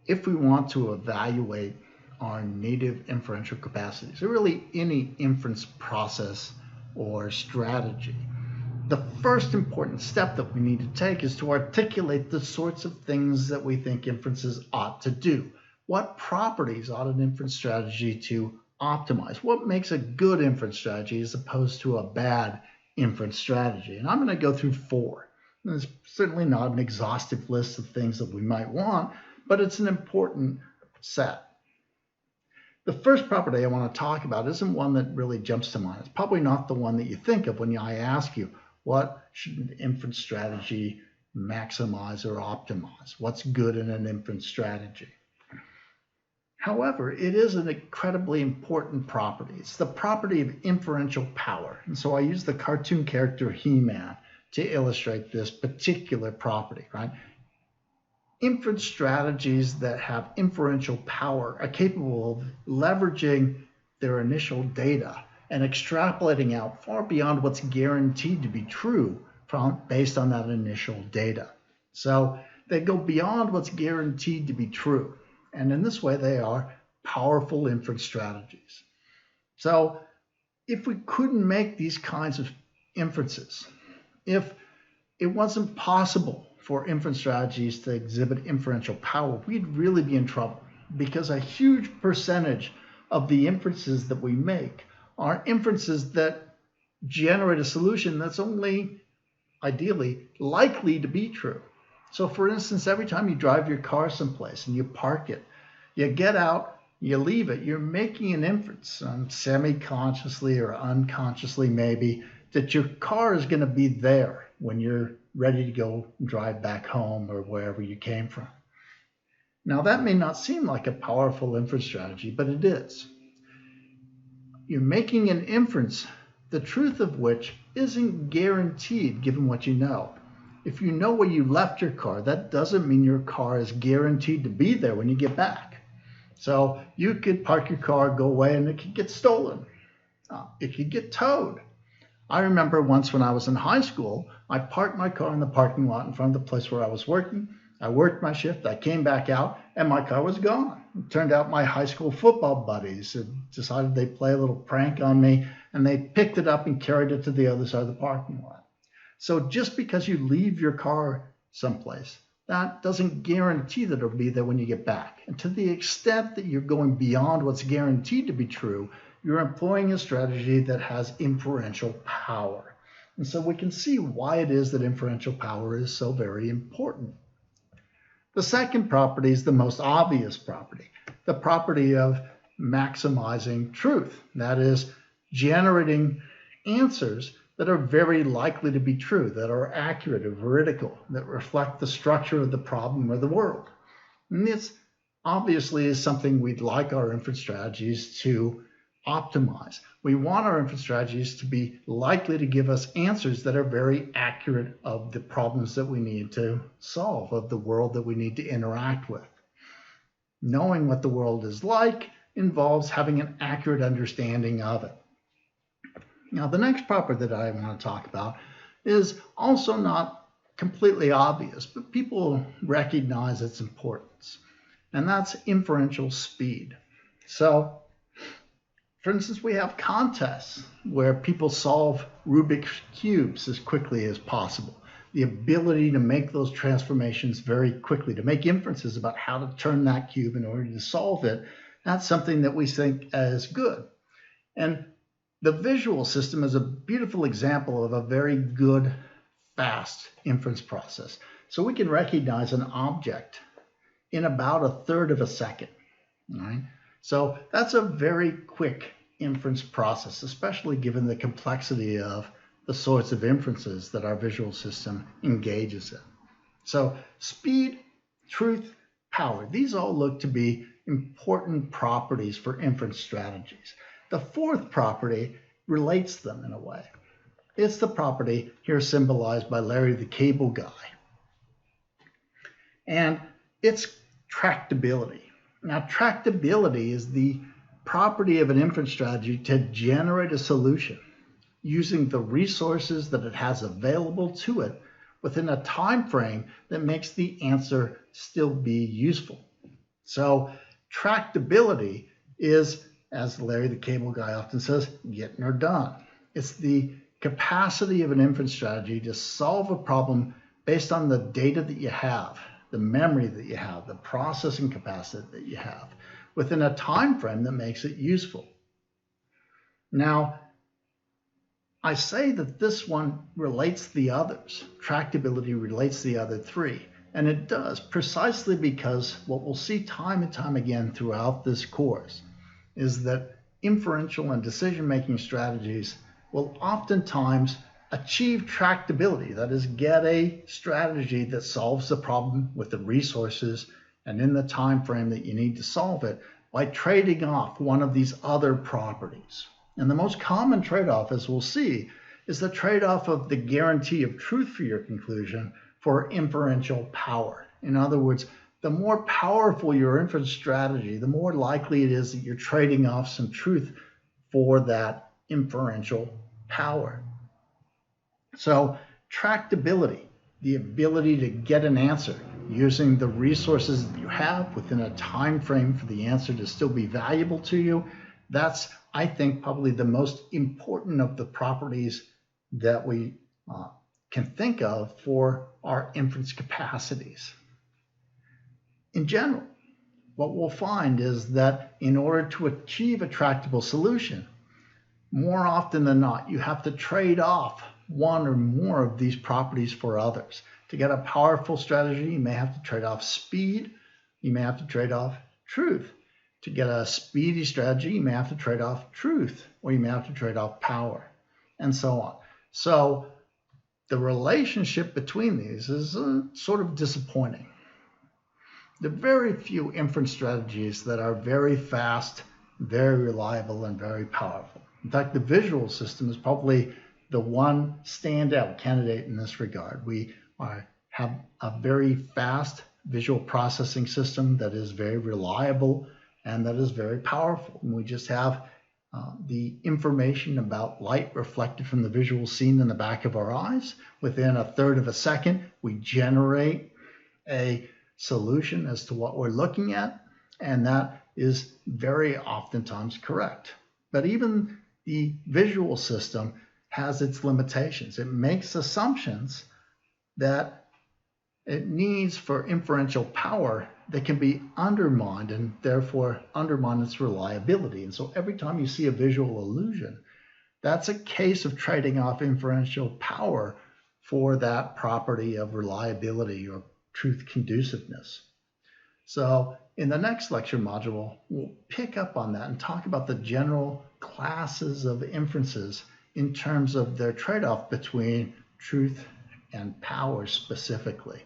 if we want to evaluate our native inferential capacities, or really any inference process or strategy, the first important step that we need to take is to articulate the sorts of things that we think inferences ought to do. What properties ought an inference strategy to optimize? What makes a good inference strategy as opposed to a bad inference strategy? And I'm going to go through 4. And it's certainly not an exhaustive list of things that we might want, but it's an important set. The first property I want to talk about isn't one that really jumps to mind. It's probably not the one that you think of when I ask you, what should an inference strategy maximize or optimize? What's good in an inference strategy? However, it is an incredibly important property. It's the property of inferential power. And so I use the cartoon character He-Man to illustrate this particular property, right? Inference strategies that have inferential power are capable of leveraging their initial data and extrapolating out far beyond what's guaranteed to be true based on that initial data. So they go beyond what's guaranteed to be true. And in this way, they are powerful inference strategies. So if we couldn't make these kinds of inferences, if it wasn't possible for inference strategies to exhibit inferential power, we'd really be in trouble, because a huge percentage of the inferences that we make are inferences that generate a solution that's only ideally likely to be true. So for instance, every time you drive your car someplace and you park it, you get out, you leave it, you're making an inference, semi-consciously or unconsciously maybe, that your car is going to be there when you're ready to go drive back home or wherever you came from. Now that may not seem like a powerful inference strategy, but it is. You're making an inference, the truth of which isn't guaranteed given what you know. If you know where you left your car, that doesn't mean your car is guaranteed to be there when you get back. So you could park your car, go away, and it could get stolen. It could get towed. I remember once when I was in high school, I parked my car in the parking lot in front of the place where I was working. I worked my shift, I came back out, and my car was gone. It turned out my high school football buddies had decided they'd play a little prank on me, and they picked it up and carried it to the other side of the parking lot. So just because you leave your car someplace, that doesn't guarantee that it'll be there when you get back. And to the extent that you're going beyond what's guaranteed to be true, you're employing a strategy that has inferential power. And so we can see why it is that inferential power is so very important. The second property is the most obvious property, the property of maximizing truth. That is, generating answers that are very likely to be true, that are accurate or veridical, that reflect the structure of the problem or the world. And this obviously is something we'd like our inference strategies to optimize. We want our inference strategies to be likely to give us answers that are very accurate of the problems that we need to solve, of the world that we need to interact with. Knowing what the world is like involves having an accurate understanding of it. Now, the next property that I want to talk about is also not completely obvious, but people recognize its importance, and that's inferential speed. So, for instance, we have contests where people solve Rubik's cubes as quickly as possible. The ability to make those transformations very quickly, to make inferences about how to turn that cube in order to solve it, that's something that we think as good. And the visual system is a beautiful example of a very good, fast inference process. So we can recognize an object in about 1/3 of a second. All right? So that's a very quick inference process, especially given the complexity of the sorts of inferences that our visual system engages in. So speed, truth, power, these all look to be important properties for inference strategies. The fourth property relates them in a way. It's the property here symbolized by Larry the Cable Guy. And it's tractability. Now, tractability is the property of an inference strategy to generate a solution using the resources that it has available to it within a time frame that makes the answer still be useful. So tractability is, as Larry the Cable Guy often says, getting her done. It's the capacity of an inference strategy to solve a problem based on the data that you have, the memory that you have, the processing capacity that you have, within a time frame that makes it useful. Now, I say that this one relates to the others. Tractability relates to the other three. And it does precisely because what we'll see time and time again throughout this course is that inferential and decision-making strategies will oftentimes achieve tractability. That is, get a strategy that solves the problem with the resources and in the time frame that you need to solve it by trading off one of these other properties. And the most common trade-off, as we'll see, is the trade-off of the guarantee of truth for your conclusion for inferential power. In other words, the more powerful your inference strategy, the more likely it is that you're trading off some truth for that inferential power. So tractability, the ability to get an answer using the resources that you have within a time frame for the answer to still be valuable to you, that's, I think, probably the most important of the properties that we can think of for our inference capacities. In general, what we'll find is that in order to achieve a tractable solution, more often than not, you have to trade off one or more of these properties for others. To get a powerful strategy, you may have to trade off speed, you may have to trade off truth. To get a speedy strategy, you may have to trade off truth, or you may have to trade off power, and so on. So the relationship between these is sort of disappointing. There are very few inference strategies that are very fast, very reliable, and very powerful. In fact, the visual system is probably the one standout candidate in this regard. We have a very fast visual processing system that is very reliable and that is very powerful. And we just have the information about light reflected from the visual scene in the back of our eyes. Within a third of a second, we generate a solution as to what we're looking at, and that is very oftentimes correct. But even the visual system has its limitations. It makes assumptions that it needs for inferential power that can be undermined and therefore undermine its reliability. And so every time you see a visual illusion, that's a case of trading off inferential power for that property of reliability or truth conduciveness. So in the next lecture module, we'll pick up on that and talk about the general classes of inferences in terms of their trade-off between truth and power specifically.